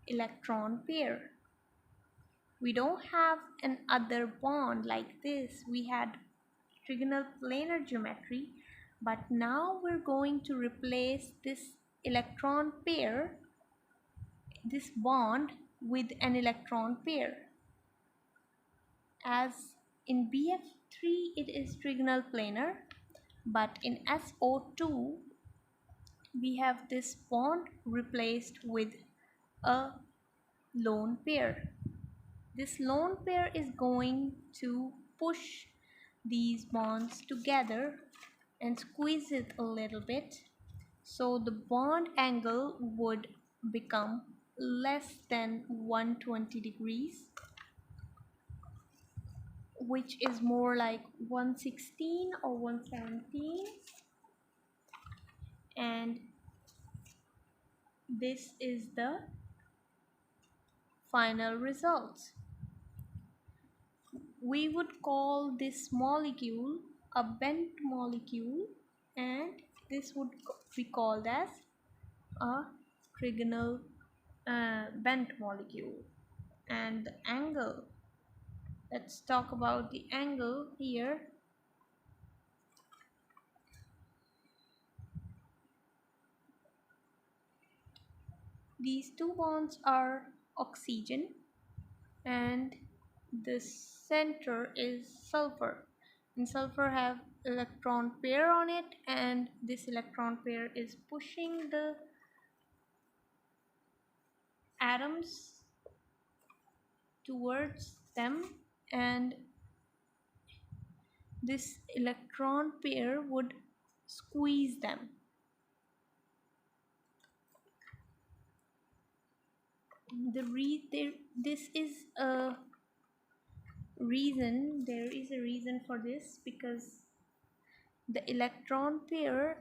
electron pair. We don't have another bond like this. We had trigonal planar geometry, but now we're going to replace this electron pair, this bond, with an electron pair. As in BF3 it is trigonal planar, but in SO2 we have this bond replaced with a lone pair. This lone pair is going to push these bonds together and squeeze it a little bit, so the bond angle would become less than 120 degrees, which is more like 116 or 117, and this is the final result. We would call this molecule a bent molecule, and this would be called as a trigonal bent molecule. And the angle, let's talk about the angle here. These two bonds are oxygen and the center is sulfur, and sulfur have electron pair on it, and this electron pair is pushing the atoms towards them, and this electron pair would squeeze them. This is a reason, there is a reason for this, because the electron pair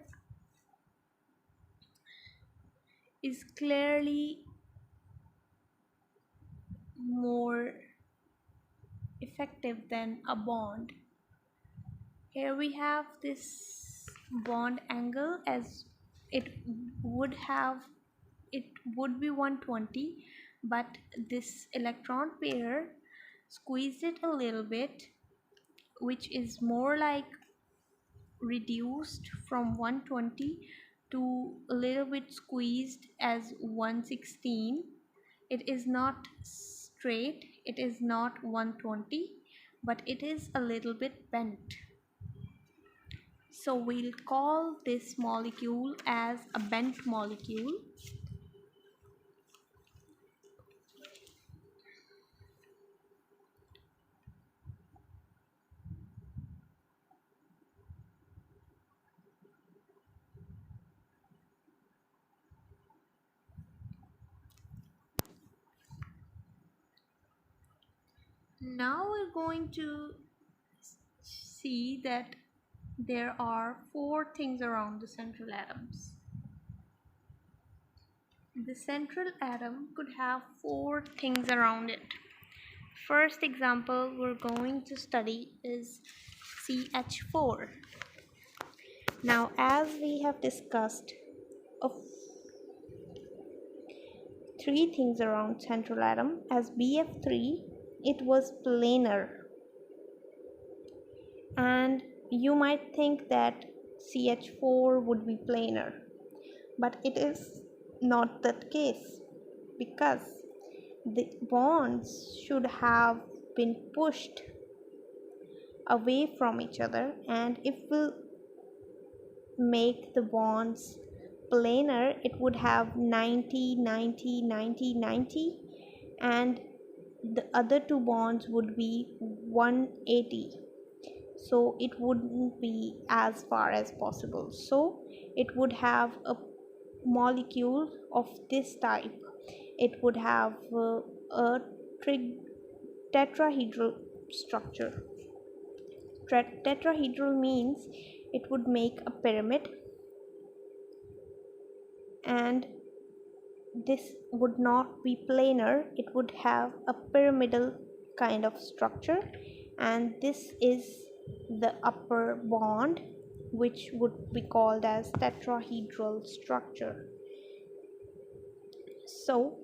is clearly more effective than a bond. Here we have this bond angle, as it would be 120, but this electron pair squeezed it a little bit, which is more like reduced from 120 to a little bit squeezed as 116. It is not straight, it is not 120, but it is a little bit bent. So we'll call this molecule as a bent molecule. Now we're going to see that there are 4 things around the central atoms. The central atom could have 4 things around it. First example we're going to study is CH4. Now, as we have discussed of 3 things around central atom, as BF3 it was planar, and you might think that CH4 would be planar, but it is not that case, because the bonds should have been pushed away from each other, and if we make the bonds planar, it would have 90 90 90 90, and the other 2 bonds would be 180, so it wouldn't be as far as possible. So it would have a molecule of this type. It would have a tetrahedral structure. Tetrahedral means it would make a pyramid, and this would not be planar, it would have a pyramidal kind of structure, and this is the upper bond, which would be called as tetrahedral structure. So